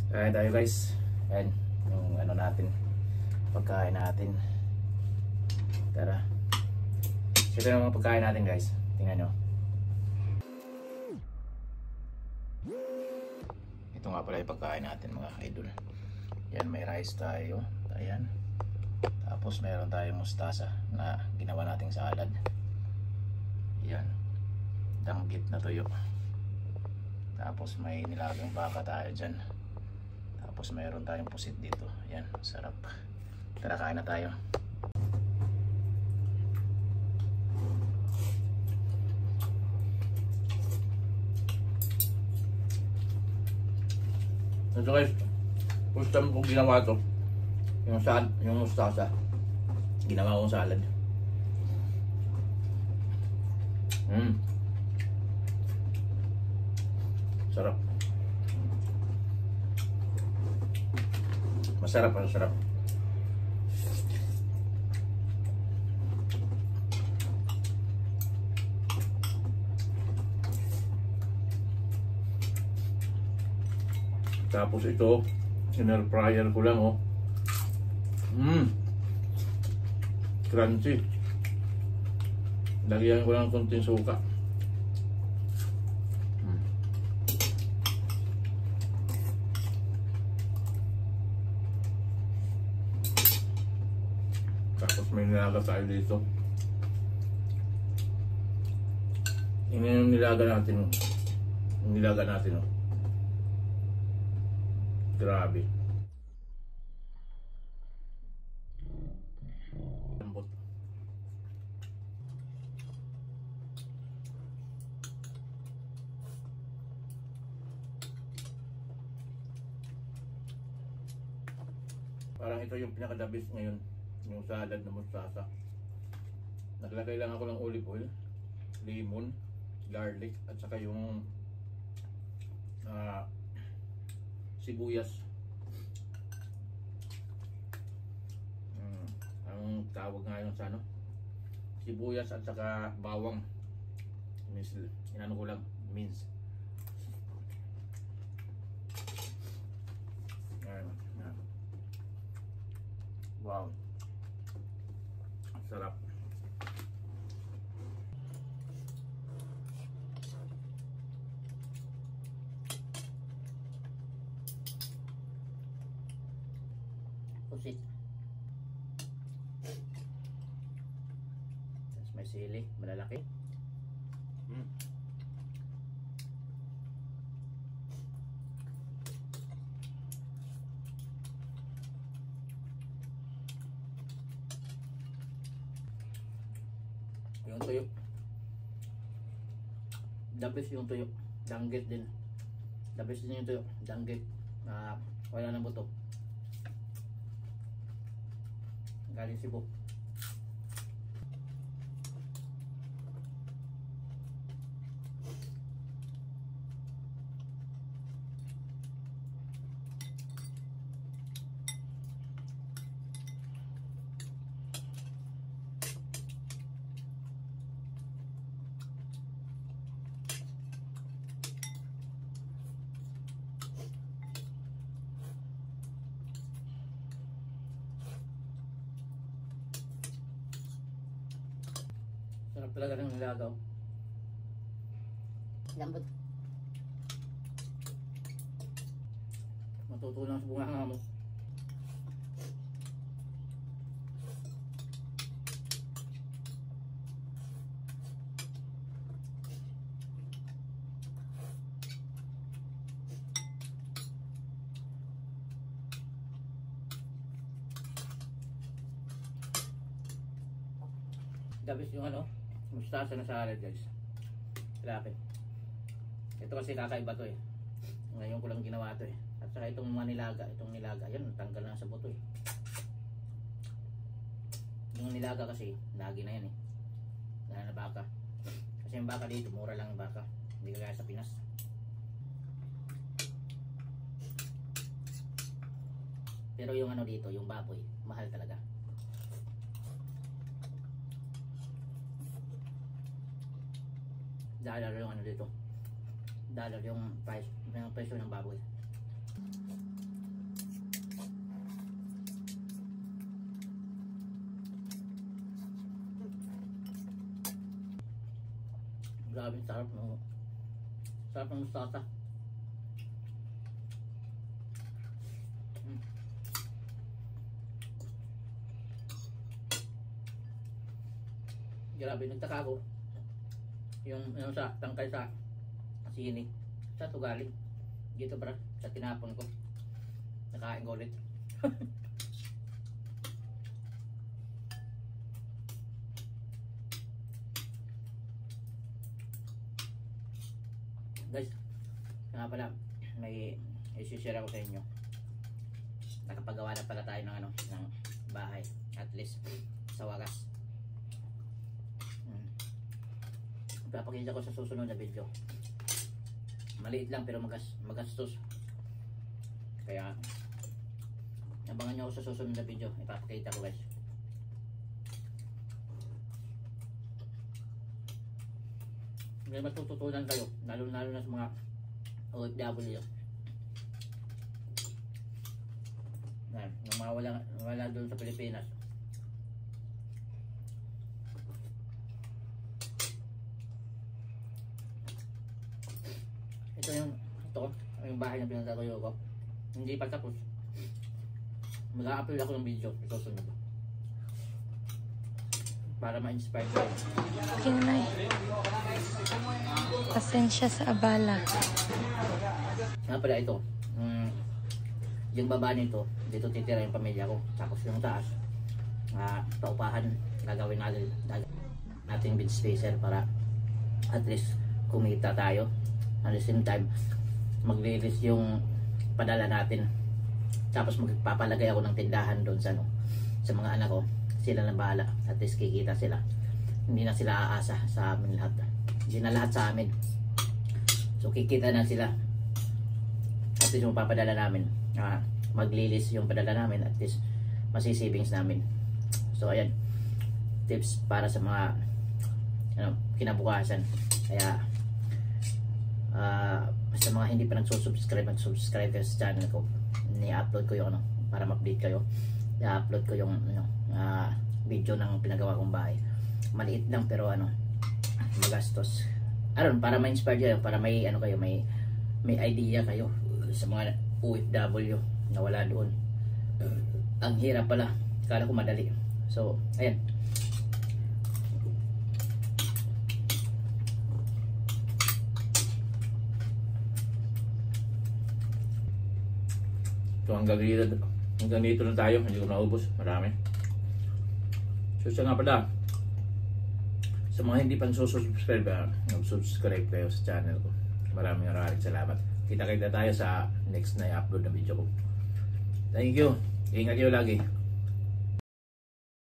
Kaya tayo guys. Ayan, yung ano natin, pagkain natin. Tara. Ito na mga pagkain natin guys. Tingnan nyo. Ito nga pala yung pagkain natin mga idol. Yan, may rice tayo. Ayan. Tapos meron tayong mustasa na ginawa nating salad. Yan. Danggit na tuyo. Tapos may nilagang baka tayo dyan. Tapos mayroon tayong pusit dito. Yan, sarap. Tara, kain na tayo. Ito guys, first time kong ginawa ito. Yung mustasa. Ginawa kong salad. Sarap. Masarap, masarap. Tapos ito, in-air fryer ko lang oh. Crunchy. Lagyan ko lang konting suka. Tapos may nilaga tayo dito. Ini yung nilaga natin. Yung nilaga natin oh. Grabe. Lambot. Parang ito yung pinaka-the-best ngayon. Yung salad na mustasa. Naglagay lang ako ng olive oil, lemon, garlic, at saka yung sibuyas. Ang tawag nga yun sa ano? Sibuyas at saka bawang. Inano ko lang, mince. Wow. Sarap. Pusit. Tapos may sili, malalaki. Yung tuyo. The best yung tuyo. Danggit din. The best din yung tuyo. Danggit. Wala ng buto. Galing Cebu. Sarap talaga ng nilagaw. Lambot. Matutulang sa bunga mo. Dabis yung ano, mustasa na salad guys. Lalaki. Ito kasi kakaiba to eh. Ngayon ko lang ginawa to eh. At saka itong mga nilaga, yan tanggal na sa buto eh. Yung nilaga kasi, lagi na yan eh. Dahil na baka. Kasi yung baka dito, mura lang yung baka. Hindi kagaya sa Pinas. Pero yung ano dito, yung baboy, mahal talaga. $1 yung ano dito. $1 yung price, yung presyo ng baboy. Grabe, sarap no. Sarap ng mustasa. Grabe, nagtaka ako. Yung sa tangkay sa sini. Sa to galing. Dito para sa tinapon ko. Nakain ko ulit. Guys, nga pala may i-share ako sa inyo. Nakapagawa na pala tayo ng ng bahay, at least sa wagas. Papakita ko sa susunod na video. Maliit lang pero magastos. Kaya abangan nyo ako sa susunod na video. Ipapakita ko guys. May matututunan kayo, lalo na sa mga OFW. Yung mga wala doon sa Pilipinas. Ito yung bahay na pinagtatayo ko. Hindi pa tapos. Mag-a-upload ako ng video. Ito sunod. Para ma-inspire kayo. Okay na. Pasensya sa abala. Nga pala ito. Yung baba nito, dito titira yung pamilya ko. Tapos yung taas, paupahan, gagawin natin bed spacer para at least kumita tayo. At the same time, mag-release yung padala natin. Tapos magpapalagay ako ng tindahan doon sa mga anak ko. Sila na bahala. At least kikita sila. Hindi na sila aasa sa amin lahat. Hindi na lahat sa amin. So kikita na sila. At least yung papadala namin. Maglilis yung padala namin. At least masisavings namin. So ayan. Tips para sa mga kinabukasan. Kaya sa mga hindi pa nagsusubscribe, mag-subscribe kayo sa channel ko. Ni-upload ko yung para ma-update kayo. I-upload ko yung video ng pinagawa kong bahay. Maliit lang pero magastos. Para ma-inspire kayo, para may kayo, may idea kayo sa mga OFW na wala doon. Ang hirap pala. Kala ko madali. So, ayan. So hanggang dito lang tayo. Hindi ko naubos. Marami. So siya nga pala, sa mga hindi pang subscribe, subscribe kayo sa channel ko. Maraming salamat. Kita-kita tayo sa next na i-upload na video ko. Thank you. Ingat kayo lagi.